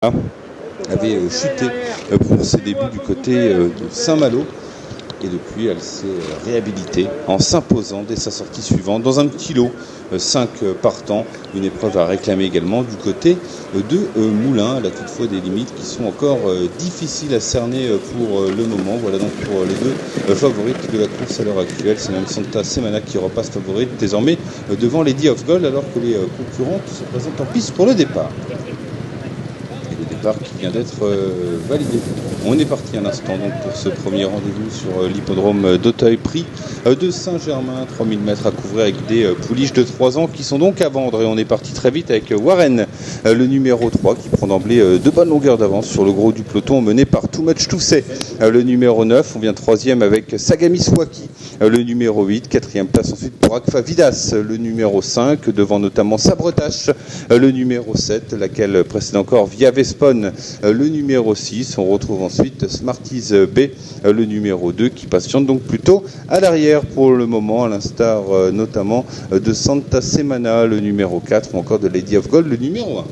avait chuté pour ses débuts du côté de Saint-Malo et depuis elle s'est réhabilitée en s'imposant dès sa sortie suivante dans un petit lot, 5 partants, une épreuve à réclamer également du côté de Moulins. Elle a toutefois des limites qui sont encore difficiles à cerner pour le moment. Voilà donc pour les deux favorites de la course à l'heure actuelle. C'est même Santa Semana qui repasse favorite désormais devant Lady of Gold alors que les concurrentes se présentent en piste pour le départ. Qui vient d'être validé. On est parti un instant donc pour ce premier rendez-vous sur l'hippodrome d'Auteuil, prix de Saint-Germain, 3000 mètres à couvrir avec des pouliches de 3 ans qui sont donc à vendre et on est parti très vite avec Warren, le numéro 3 qui prend d'emblée de bonnes longueurs d'avance sur le gros du peloton mené par Too Much To Say, le numéro 9, on vient 3e avec Sagami Swaki, le numéro 8, 4e place ensuite pour Akfa Vidas, le numéro 5, devant notamment Sabretache, le numéro 7, laquelle précède encore Via Vespone, le numéro 6, on retrouve ensuite Smarties B, le numéro 2 qui patiente donc plutôt à l'arrière pour le moment, à l'instar notamment de Santa Semana, le numéro 4 ou encore de Lady of Gold, le numéro 1.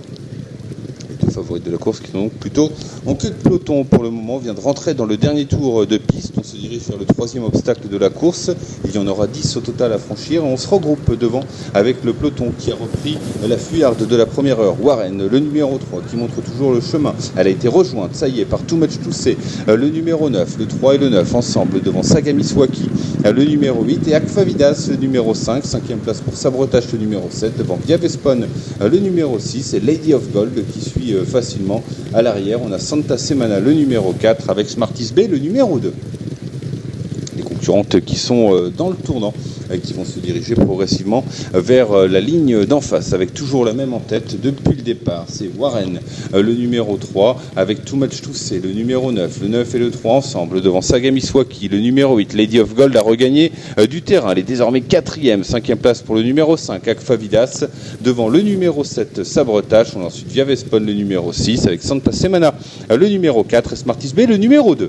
Favorites de la course qui sont donc plutôt en queue de peloton pour le moment. On vient de rentrer dans le dernier tour de piste, on se dirige vers le 3e obstacle de la course, il y en aura 10 au total à franchir, on se regroupe devant avec le peloton qui a repris la fuyarde de la première heure, Warren, le numéro 3 qui montre toujours le chemin, elle a été rejointe, ça y est, par Too Much To Say, le numéro 9, le 3 et le 9 ensemble devant Sagami Swaki, le numéro 8 et Akfa Vidas, le numéro 5, 5e place pour Sabretache, le numéro 7 devant Via Vespone, le numéro 6 et Lady of Gold qui suit facilement à l'arrière. On a Santa Semana, le numéro 4 avec Smarties B, le numéro 2. Les concurrentes qui sont dans le tournant et qui vont se diriger progressivement vers la ligne d'en face avec toujours la même en tête depuis le départ. C'est Warren, le numéro 3 avec Too Much To Say, le numéro 9, le 9 et le 3 ensemble devant Sagami Swaki, le numéro 8, Lady of Gold a regagné du terrain. Elle est désormais 4e, 5e place pour le numéro 5, Akfa Vidas, devant le numéro 7, Sabretache. On a ensuite Via Vespone, le numéro 6 avec Santa Semana, le numéro 4 et Smarties B, le numéro 2.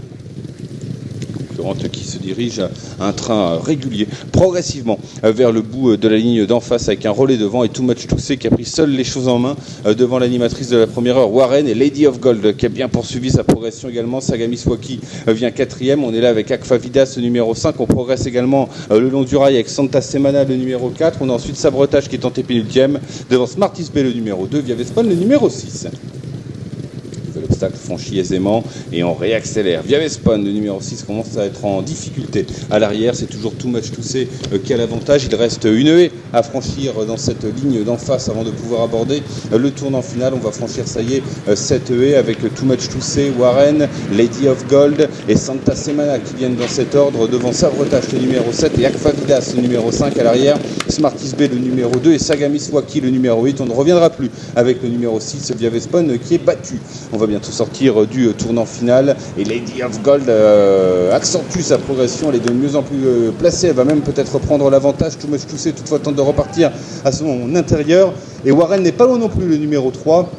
Qui se dirige à un train régulier, progressivement vers le bout de la ligne d'en face avec un relais devant et Too Much To Say qui a pris seul les choses en main devant l'animatrice de la première heure, Warren, et Lady of Gold qui a bien poursuivi sa progression également. Sagami Swaki vient 4e, on est là avec Akfa Vidas, le numéro 5, on progresse également le long du rail avec Santa Semana, le numéro 4, on a ensuite Sabretache qui est tenté pénultième devant Smarties B, le numéro 2, Via Vespone, le numéro 6. L'obstacle franchi aisément et on réaccélère. Via Vespone, le numéro 6 commence à être en difficulté. À l'arrière, c'est toujours Too Much To Say qui a l'avantage. Il reste une haie à franchir dans cette ligne d'en face avant de pouvoir aborder le tournant final. On va franchir, ça y est, cette haie avec Too Much To Say, Warren, Lady of Gold et Santa Semana qui viennent dans cet ordre devant Sabretache, le numéro 7 et Akfa Vidas, le numéro 5 à l'arrière. Smarties B, le numéro 2 et Sagami Swaki, le numéro 8. On ne reviendra plus avec le numéro 6, Via Vespone qui est battu. On va bientôt sortir du tournant final et Lady of Gold accentue sa progression, elle est de mieux en plus placée, elle va même peut-être prendre l'avantage. Too Much To Say toutefois tente de repartir à son intérieur et Warren n'est pas loin non plus, le numéro 3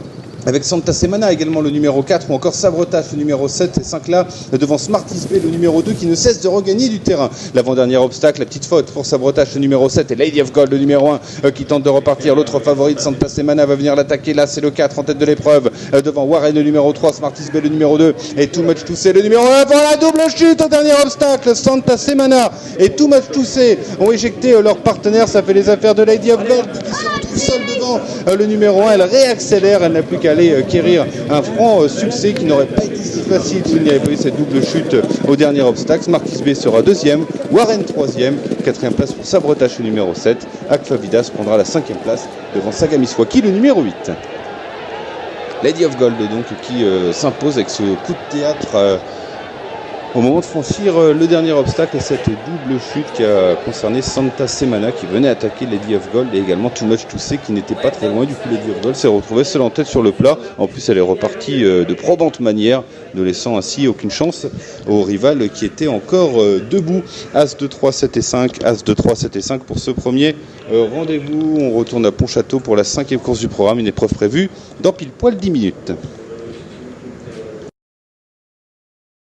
avec Santa Semana également le numéro 4 ou encore Sabretache le numéro 7 et 5 là devant Smarties B le numéro 2 qui ne cesse de regagner du terrain. L'avant-dernier obstacle, la petite faute pour Sabretache le numéro 7 et Lady of Gold le numéro 1 qui tente de repartir. L'autre favorite Santa Semana va venir l'attaquer, là c'est le 4 en tête de l'épreuve devant Warren le numéro 3, Smarties B le numéro 2 et Too Much To Say le numéro 1 pour la double chute au dernier obstacle. Santa Semana et Too Much To Say ont éjecté leur partenaire, ça fait les affaires de Lady of Gold qui se retrouve seule devant le numéro 1. Elle réaccélère, elle n'a plus qu'à aller quérir un franc succès qui n'aurait pas été si facile s'il n'y avait pas eu cette double chute au dernier obstacle. Smarties B sera 2e, Warren 3e, 4e place pour Sabretache le numéro 7, Akfa Vidas prendra la 5e place devant Sagami Swaki le numéro 8. Lady of Gold donc qui s'impose avec ce coup de théâtre au moment de franchir le dernier obstacle et cette double chute qui a concerné Santa Semana qui venait attaquer Lady of Gold et également Too Much To Say qui n'était pas très loin. Du coup Lady of Gold s'est retrouvée seule en tête sur le plat. En plus elle est repartie de probante manière, ne laissant ainsi aucune chance au rival qui était encore debout. As 2, 3, 7 et 5, As 2, 3, 7 et 5 pour ce premier rendez-vous. On retourne à Pontchâteau pour la 5e course du programme, une épreuve prévue dans pile poil 10 minutes.